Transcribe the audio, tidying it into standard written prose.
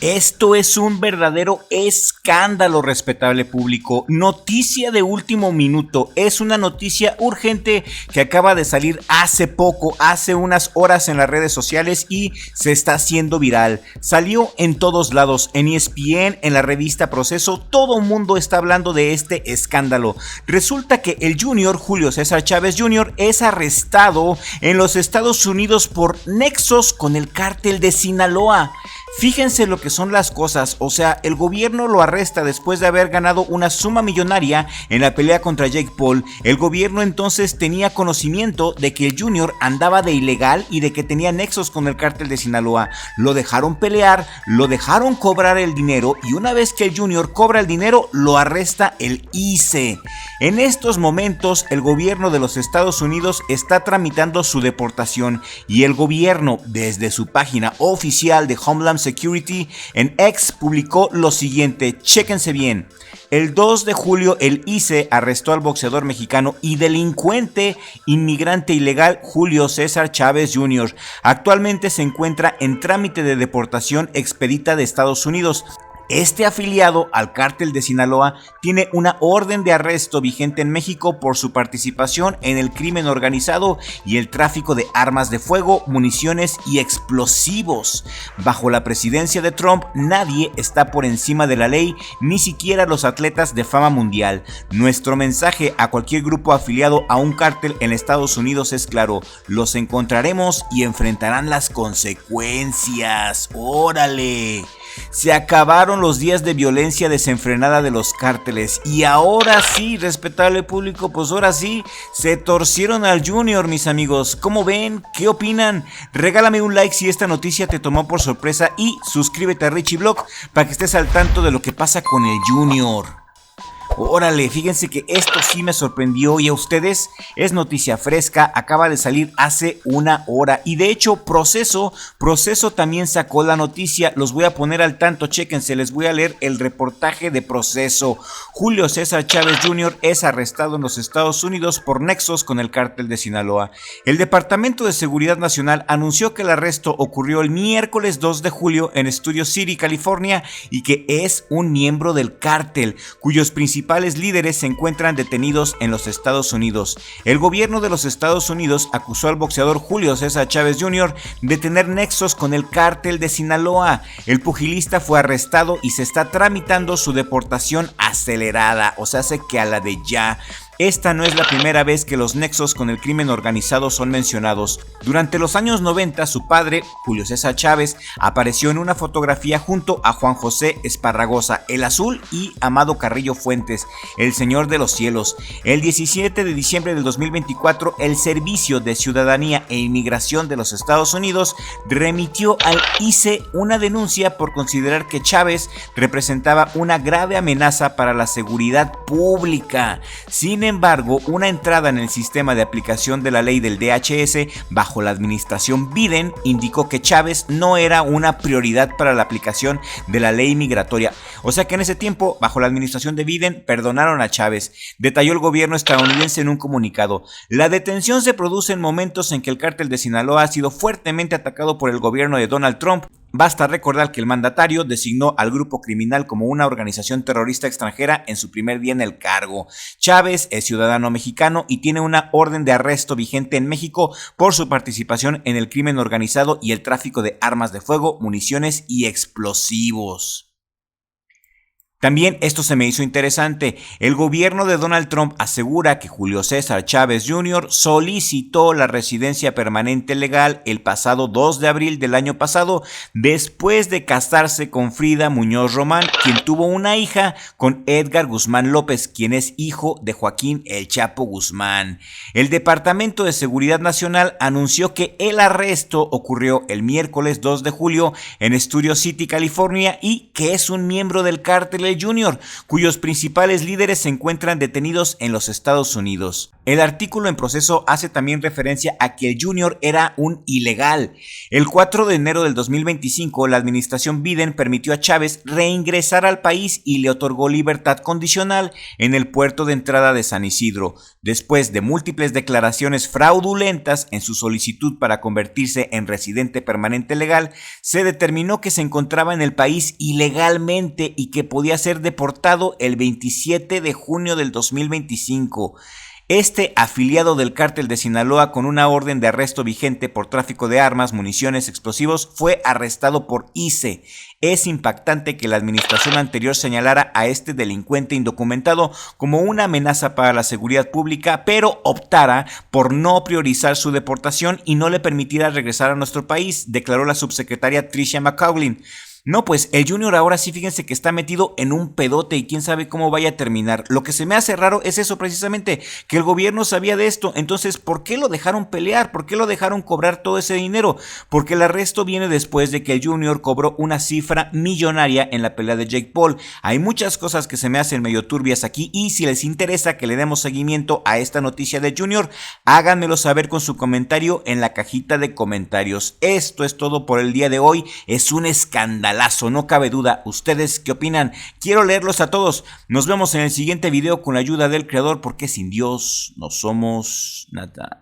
Esto es un verdadero escándalo, respetable público. Noticia de último minuto. Es una noticia urgente que acaba de salir hace poco, hace unas horas en las redes sociales y se está haciendo viral. Salió en todos lados, en ESPN, en la revista Proceso. Todo el mundo está hablando de este escándalo. Resulta que el Junior, Julio César Chávez Jr., es arrestado en los Estados Unidos por nexos con el cártel de Sinaloa. Fíjense lo que son las cosas, o sea, el gobierno lo arresta después de haber ganado una suma millonaria en la pelea contra Jake Paul. El gobierno entonces tenía conocimiento de que el Junior andaba de ilegal y de que tenía nexos con el cártel de Sinaloa. Lo dejaron pelear, lo dejaron cobrar el dinero y una vez que el Junior cobra el dinero, lo arresta el ICE. En estos momentos, el gobierno de los Estados Unidos está tramitando su deportación y el gobierno, desde su página oficial de Homeland Security en X, publicó lo siguiente, chéquense bien. El 2 de julio el ICE arrestó al boxeador mexicano y delincuente inmigrante ilegal Julio César Chávez Jr. Actualmente se encuentra en trámite de deportación expedita de Estados Unidos. Este afiliado al cártel de Sinaloa tiene una orden de arresto vigente en México por su participación en el crimen organizado y el tráfico de armas de fuego, municiones y explosivos. Bajo la presidencia de Trump, nadie está por encima de la ley, ni siquiera los atletas de fama mundial. Nuestro mensaje a cualquier grupo afiliado a un cártel en Estados Unidos es claro: los encontraremos y enfrentarán las consecuencias. ¡Órale! Se acabaron los días de violencia desenfrenada de los cárteles y ahora sí, respetable público, pues ahora sí, se torcieron al Junior, mis amigos. ¿Cómo ven? ¿Qué opinan? Regálame un like si esta noticia te tomó por sorpresa y suscríbete a Richie Vlog para que estés al tanto de lo que pasa con el Junior. Órale, fíjense que esto sí me sorprendió y a ustedes es noticia fresca, acaba de salir hace una hora y de hecho Proceso también sacó la noticia, los voy a poner al tanto, chéquense, les voy a leer el reportaje de Proceso. Julio César Chávez Jr. es arrestado en los Estados Unidos por nexos con el cártel de Sinaloa. El Departamento de Seguridad Nacional anunció que el arresto ocurrió el miércoles 2 de julio en Studio City, California y que es un miembro del cártel, cuyos principales líderes se encuentran detenidos en los Estados Unidos. El gobierno de los Estados Unidos acusó al boxeador Julio César Chávez Jr. de tener nexos con el cártel de Sinaloa. El pugilista fue arrestado y se está tramitando su deportación acelerada, o sea, hace que a la de ya. Esta no es la primera vez que los nexos con el crimen organizado son mencionados. Durante los años 90, su padre, Julio César Chávez, apareció en una fotografía junto a Juan José Esparragosa, el Azul, y Amado Carrillo Fuentes, el Señor de los Cielos. El 17 de diciembre del 2024, el Servicio de Ciudadanía e Inmigración de los Estados Unidos remitió al ICE una denuncia por considerar que Chávez representaba una grave amenaza para la seguridad pública. Sin embargo, una entrada en el sistema de aplicación de la ley del DHS bajo la administración Biden indicó que Chávez no era una prioridad para la aplicación de la ley migratoria. O sea que en ese tiempo, bajo la administración de Biden, perdonaron a Chávez, detalló el gobierno estadounidense en un comunicado. La detención se produce en momentos en que el cártel de Sinaloa ha sido fuertemente atacado por el gobierno de Donald Trump. Basta recordar que el mandatario designó al grupo criminal como una organización terrorista extranjera en su primer día en el cargo. Chávez es ciudadano mexicano y tiene una orden de arresto vigente en México por su participación en el crimen organizado y el tráfico de armas de fuego, municiones y explosivos. También esto se me hizo interesante. El gobierno de Donald Trump asegura que Julio César Chávez Jr. solicitó la residencia permanente legal el pasado 2 de abril del año pasado después de casarse con Frida Muñoz Román, quien tuvo una hija con Edgar Guzmán López, quien es hijo de Joaquín El Chapo Guzmán. El Departamento de Seguridad Nacional anunció que el arresto ocurrió el miércoles 2 de julio en Studio City, California y que es un miembro del cártel de Junior, cuyos principales líderes se encuentran detenidos en los Estados Unidos. El artículo en proceso hace también referencia a que el Junior era un ilegal. El 4 de enero del 2025, la administración Biden permitió a Chávez reingresar al país y le otorgó libertad condicional en el puerto de entrada de San Isidro, después de múltiples declaraciones fraudulentas en su solicitud para convertirse en residente permanente legal. Se determinó que se encontraba en el país ilegalmente y que podía ser deportado el 27 de junio del 2025. Este afiliado del cártel de Sinaloa con una orden de arresto vigente por tráfico de armas, municiones, explosivos, fue arrestado por ICE. Es impactante que la administración anterior señalara a este delincuente indocumentado como una amenaza para la seguridad pública, pero optara por no priorizar su deportación y no le permitiera regresar a nuestro país, declaró la subsecretaria Tricia McCaulin. No, pues el Junior ahora sí, fíjense que está metido en un pedote y quién sabe cómo vaya a terminar. Lo que se me hace raro es eso precisamente, que el gobierno sabía de esto. Entonces, ¿por qué lo dejaron pelear? ¿Por qué lo dejaron cobrar todo ese dinero? Porque el arresto viene después de que el Junior cobró una cifra millonaria en la pelea de Jake Paul. Hay muchas cosas que se me hacen medio turbias aquí y si les interesa que le demos seguimiento a esta noticia de Junior, háganmelo saber con su comentario en la cajita de comentarios. Esto es todo por el día de hoy. Es un escándalo. No cabe duda. ¿Ustedes qué opinan? Quiero leerlos a todos. Nos vemos en el siguiente video con la ayuda del creador, porque sin Dios no somos nada.